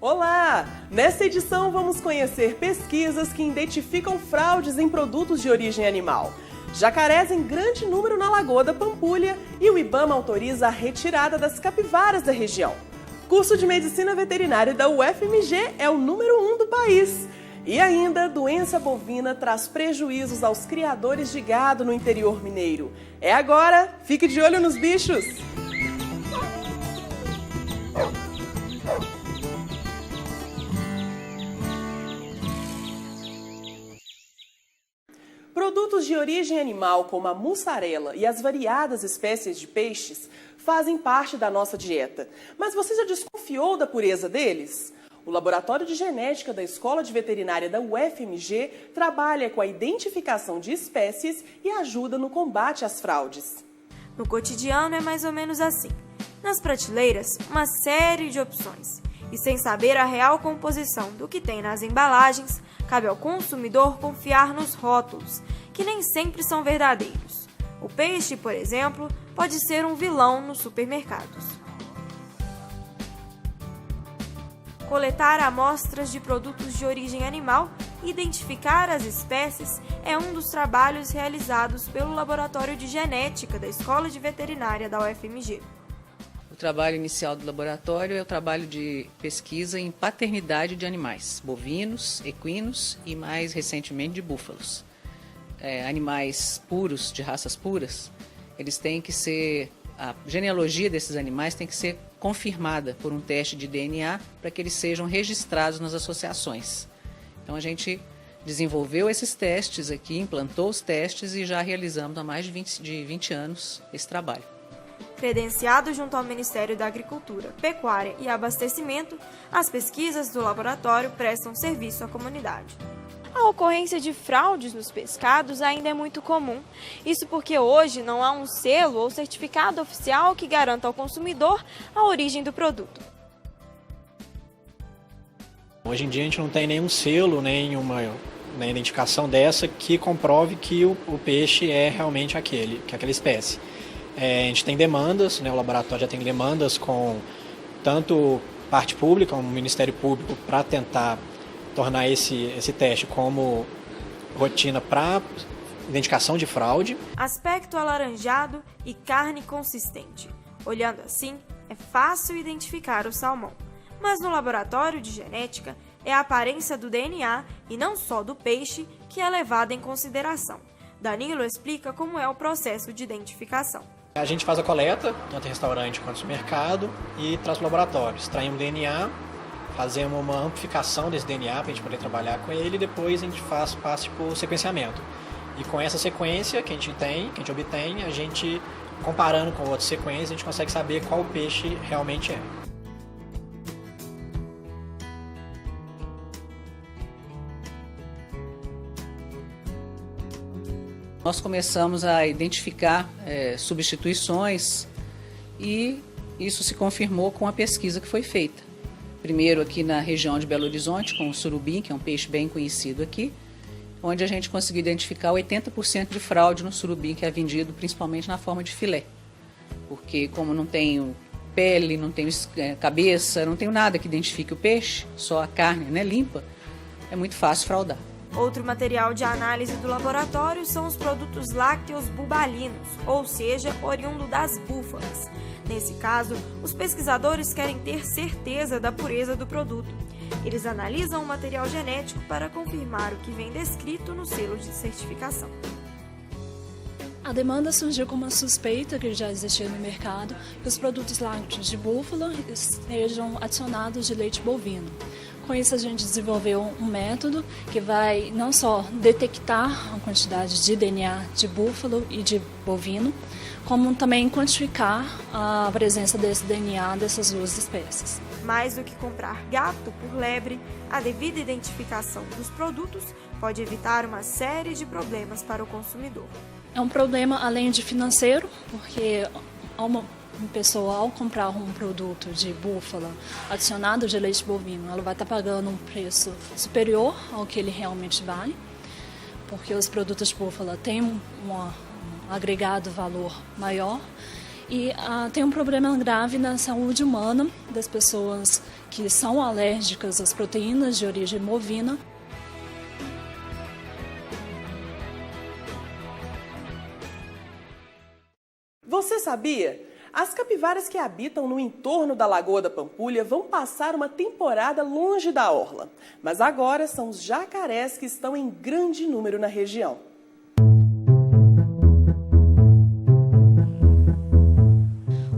Olá! Nesta edição vamos conhecer pesquisas que identificam fraudes em produtos de origem animal. Jacarés em grande número na Lagoa da Pampulha e o IBAMA autoriza a retirada das capivaras da região. Curso de Medicina Veterinária da UFMG é o número 1 do país. E ainda, doença bovina traz prejuízos aos criadores de gado no interior mineiro. É agora! Fique de olho nos bichos! Produtos de origem animal, como a mussarela e as variadas espécies de peixes, fazem parte da nossa dieta. Mas você já desconfiou da pureza deles? O Laboratório de Genética da Escola de Veterinária da UFMG trabalha com a identificação de espécies e ajuda no combate às fraudes. No cotidiano é mais ou menos assim. Nas prateleiras, uma série de opções. E sem saber a real composição do que tem nas embalagens, cabe ao consumidor confiar nos rótulos, que nem sempre são verdadeiros. O peixe, por exemplo, pode ser um vilão nos supermercados. Coletar amostras de produtos de origem animal e identificar as espécies é um dos trabalhos realizados pelo Laboratório de Genética da Escola de Veterinária da UFMG. O trabalho inicial do laboratório é o trabalho de pesquisa em paternidade de animais, bovinos, equinos e mais recentemente de búfalos. Animais puros, de raças puras, eles têm que ser, a genealogia desses animais tem que ser confirmada por um teste de DNA para que eles sejam registrados nas associações. Então a gente desenvolveu esses testes aqui, implantou os testes e já realizamos há mais de 20 anos esse trabalho. Credenciado junto ao Ministério da Agricultura, Pecuária e Abastecimento, as pesquisas do laboratório prestam serviço à comunidade. A ocorrência de fraudes nos pescados ainda é muito comum. Isso porque hoje não há um selo ou certificado oficial que garanta ao consumidor a origem do produto. Hoje em dia a gente não tem nenhum selo, nenhuma identificação dessa que comprove que o peixe é realmente aquela espécie. A gente tem demandas, o laboratório já tem demandas com tanto parte pública, como o Ministério Público, para tentar tornar esse teste como rotina para identificação de fraude. Aspecto alaranjado e carne consistente. Olhando assim, é fácil identificar o salmão. Mas no laboratório de genética, é a aparência do DNA e não só do peixe que é levada em consideração. Danilo explica como é o processo de identificação. A gente faz a coleta, tanto em restaurante quanto no supermercado, e traz para o laboratório. Extraímos o DNA, fazemos uma amplificação desse DNA para a gente poder trabalhar com ele e depois a gente passa por sequenciamento. E com essa sequência que a gente obtém, a gente, comparando com outras sequências, a gente consegue saber qual peixe realmente é. Nós começamos a identificar substituições e isso se confirmou com a pesquisa que foi feita. Primeiro aqui na região de Belo Horizonte, com o surubim, que é um peixe bem conhecido aqui, onde a gente conseguiu identificar 80% de fraude no surubim, que é vendido principalmente na forma de filé. Porque como não tem pele, não tem cabeça, não tem nada que identifique o peixe, só a carne limpa, é muito fácil fraudar. Outro material de análise do laboratório são os produtos lácteos bubalinos, ou seja, oriundo das búfalas. Nesse caso, os pesquisadores querem ter certeza da pureza do produto. Eles analisam o material genético para confirmar o que vem descrito no selo de certificação. A demanda surgiu com uma suspeita que já existia no mercado que os produtos lácteos de búfala sejam adicionados de leite bovino. Com isso, a gente desenvolveu um método que vai não só detectar a quantidade de DNA de búfalo e de bovino, como também quantificar a presença desse DNA dessas duas espécies. Mais do que comprar gato por lebre, a devida identificação dos produtos pode evitar uma série de problemas para o consumidor. É um problema além de financeiro, porque uma pessoa, ao comprar um produto de búfala adicionado de leite bovino, ela vai estar pagando um preço superior ao que ele realmente vale, porque os produtos de búfala têm um agregado valor maior E tem um problema grave na saúde humana das pessoas que são alérgicas às proteínas de origem bovina. Você sabia? As capivaras que habitam no entorno da Lagoa da Pampulha vão passar uma temporada longe da orla. Mas agora são os jacarés que estão em grande número na região.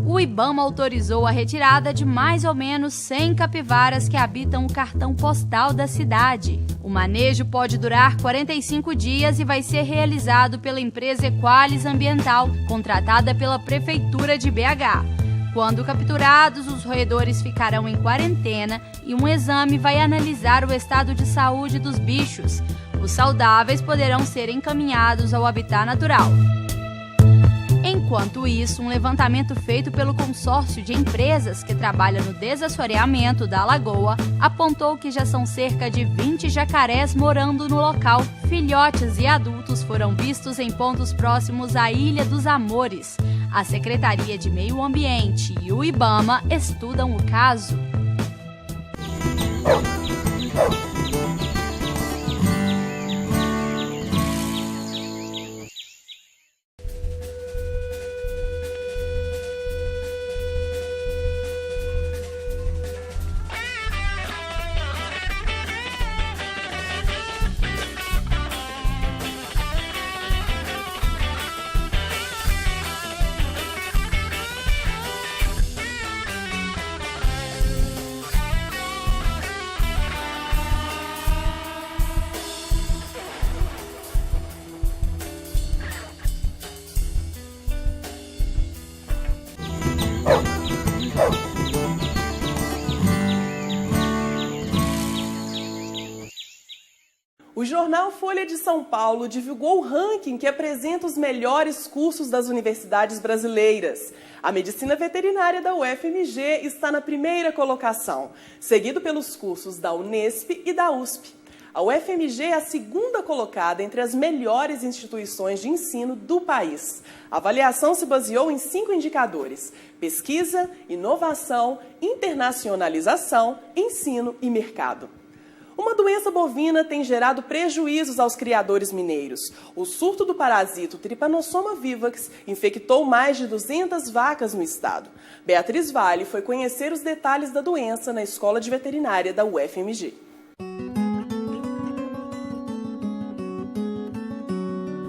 O IBAMA autorizou a retirada de mais ou menos 100 capivaras que habitam o cartão postal da cidade. O manejo pode durar 45 dias e vai ser realizado pela empresa Equalis Ambiental, contratada pela Prefeitura de BH. Quando capturados, os roedores ficarão em quarentena e um exame vai analisar o estado de saúde dos bichos. Os saudáveis poderão ser encaminhados ao habitat natural. Enquanto isso, um levantamento feito pelo consórcio de empresas que trabalha no desassoreamento da lagoa apontou que já são cerca de 20 jacarés morando no local. Filhotes e adultos foram vistos em pontos próximos à Ilha dos Amores. A Secretaria de Meio Ambiente e o IBAMA estudam o caso. O jornal Folha de São Paulo divulgou o ranking que apresenta os melhores cursos das universidades brasileiras. A medicina veterinária da UFMG está na primeira colocação, seguido pelos cursos da Unesp e da USP. A UFMG é a segunda colocada entre as melhores instituições de ensino do país. A avaliação se baseou em 5 indicadores: pesquisa, inovação, internacionalização, ensino e mercado. Uma doença bovina tem gerado prejuízos aos criadores mineiros. O surto do parasito Trypanosoma vivax infectou mais de 200 vacas no estado. Beatriz Vale foi conhecer os detalhes da doença na Escola de Veterinária da UFMG.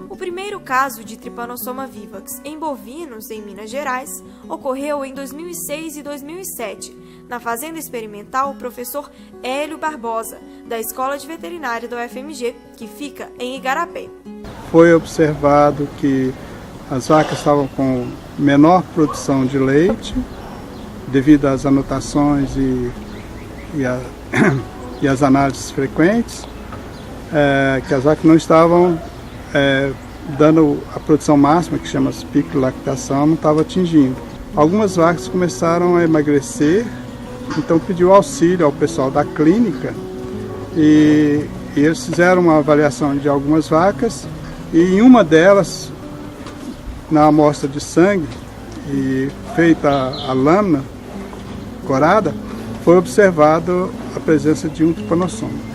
O primeiro caso de Trypanosoma vivax em bovinos em Minas Gerais ocorreu em 2006 e 2007, na Fazenda Experimental Professor Hélio Barbosa, da Escola de Veterinária da UFMG, que fica em Igarapé. Foi observado que as vacas estavam com menor produção de leite, devido às anotações e às análises frequentes, que as vacas não estavam dando a produção máxima, que chama pico de lactação, não estava atingindo. Algumas vacas começaram a emagrecer, então pediu auxílio ao pessoal da clínica e eles fizeram uma avaliação de algumas vacas e em uma delas, na amostra de sangue e feita a lâmina corada, foi observado a presença de um trypanosoma.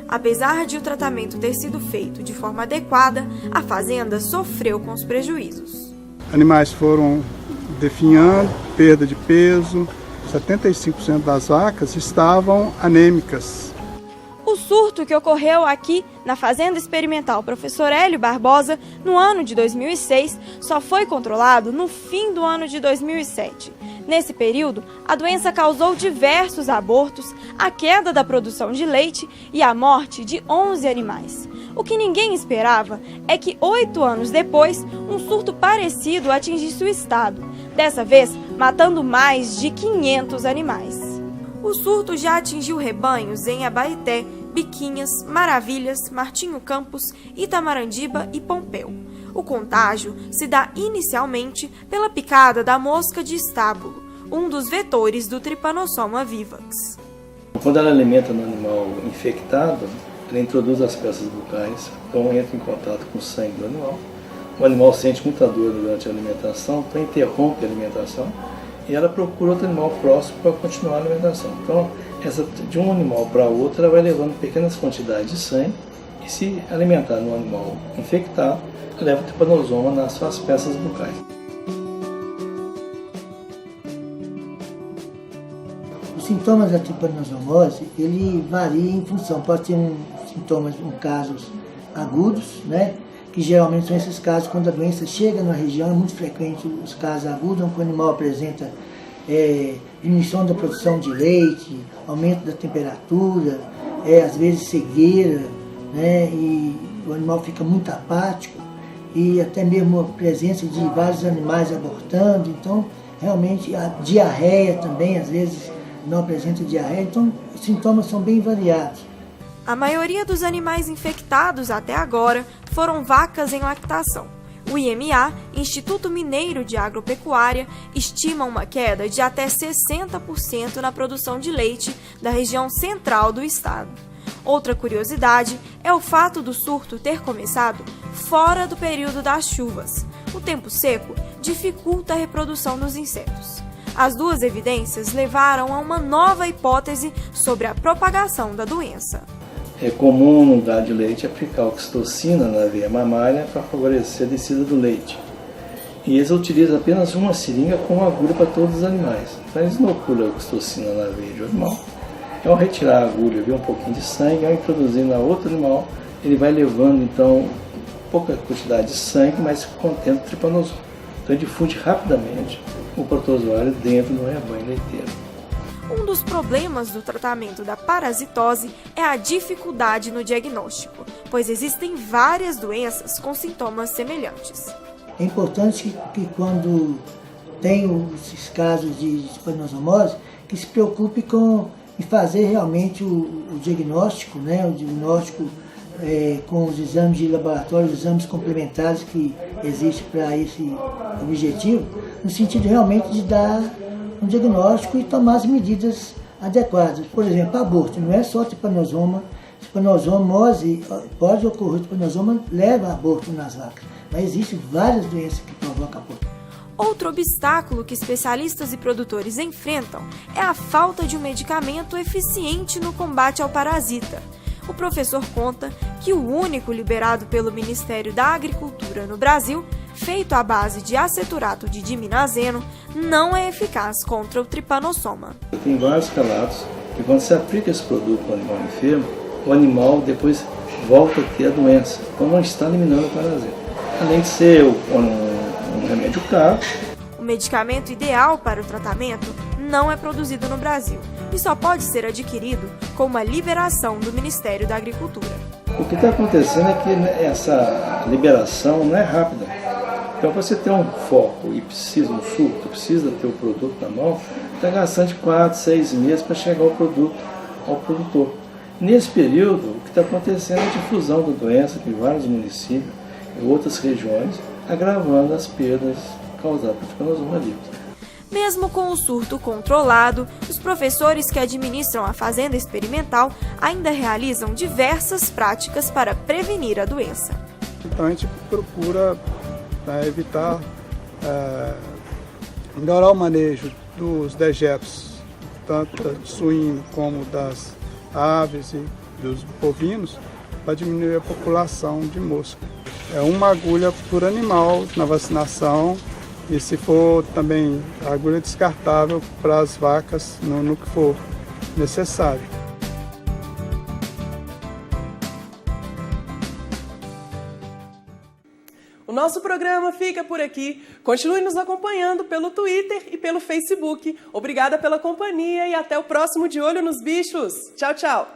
Apesar de o tratamento ter sido feito de forma adequada, a fazenda sofreu com os prejuízos. Animais foram definhando, perda de peso, 75% das vacas estavam anêmicas. O surto que ocorreu aqui na Fazenda Experimental Professor Hélio Barbosa no ano de 2006 só foi controlado no fim do ano de 2007. Nesse período, a doença causou diversos abortos, a queda da produção de leite e a morte de 11 animais. O que ninguém esperava é que 8 anos depois, um surto parecido atingisse o estado, dessa vez matando mais de 500 animais. O surto já atingiu rebanhos em Abaeté, Biquinhas, Maravilhas, Martinho Campos, Itamarandiba e Pompéu. O contágio se dá inicialmente pela picada da mosca de estábulo, um dos vetores do Trypanosoma vivax. Quando ela alimenta no animal infectado, ela introduz as peças bucais, então entra em contato com o sangue do animal. o animal sente muita dor durante a alimentação, então interrompe a alimentação e ela procura outro animal próximo para continuar a alimentação. Então, de um animal para outro, ela vai levando pequenas quantidades de sangue e se alimentar no animal infectado, leva o tripanosoma nas suas peças bucais. Os sintomas da tripanosomose, ele varia em função, pode ter sintomas em casos agudos, né? Que geralmente são esses casos quando a doença chega na região, é muito frequente os casos agudos, onde o animal apresenta diminuição da produção de leite, aumento da temperatura, às vezes cegueira, né? E o animal fica muito apático e até mesmo a presença de vários animais abortando, então realmente a diarreia também, às vezes não apresenta diarreia, então os sintomas são bem variados. A maioria dos animais infectados até agora foram vacas em lactação. O IMA, Instituto Mineiro de Agropecuária, estima uma queda de até 60% na produção de leite da região central do estado. Outra curiosidade é o fato do surto ter começado fora do período das chuvas. O tempo seco dificulta a reprodução dos insetos. As duas evidências levaram a uma nova hipótese sobre a propagação da doença. É comum no gado de leite aplicar oxitocina na veia mamária para favorecer a descida do leite. E eles utilizam apenas uma seringa com uma agulha para todos os animais. Então eles inoculam a oxitocina na veia de um animal. Ao retirar a agulha, ver um pouquinho de sangue, ao introduzir na outro animal, ele vai levando então pouca quantidade de sangue, mas contendo tripanosoma. Então ele difunde rapidamente o protozoário dentro do rebanho leiteiro. Um dos problemas do tratamento da parasitose é a dificuldade no diagnóstico, pois existem várias doenças com sintomas semelhantes. É importante que quando tem esses casos de tripanosomose, que se preocupe em fazer realmente o diagnóstico, né? O diagnóstico com os exames de laboratório, os exames complementares que existem para esse objetivo, no sentido realmente de dar um diagnóstico e tomar as medidas adequadas. Por exemplo, aborto, não é só tripanosoma. Tripanosomose, pode ocorrer tripanosoma, leva a aborto nas vacas, mas existem várias doenças que provocam aborto. Outro obstáculo que especialistas e produtores enfrentam é a falta de um medicamento eficiente no combate ao parasita. O professor conta que o único liberado pelo Ministério da Agricultura no Brasil, feito à base de aceturato de diminazeno, não é eficaz contra o tripanossoma. Tem vários relatos que quando se aplica esse produto no animal enfermo, o animal depois volta a ter a doença, então não está eliminando o parasita. Além de ser um remédio caro. O medicamento ideal para o tratamento não é produzido no Brasil e só pode ser adquirido com uma liberação do Ministério da Agricultura. O que está acontecendo é que essa liberação não é rápida. Então, para você ter um foco e precisa um surto, precisa ter o produto na mão, está gastando de 4, 6 meses para chegar o produto ao produtor. Nesse período, o que está acontecendo é a difusão da doença em vários municípios e outras regiões, agravando as perdas causadas por tripanosoma viridis. Mesmo com o surto controlado, os professores que administram a fazenda experimental ainda realizam diversas práticas para prevenir a doença. Então a gente procura evitar, melhorar o manejo dos dejetos, tanto do suíno como das aves e dos bovinos, para diminuir a população de mosca. É uma agulha por animal na vacinação e, se for também, agulha descartável para as vacas no que for necessário. O nosso programa fica por aqui. Continue nos acompanhando pelo Twitter e pelo Facebook. Obrigada pela companhia e até o próximo De Olho nos Bichos. Tchau, tchau!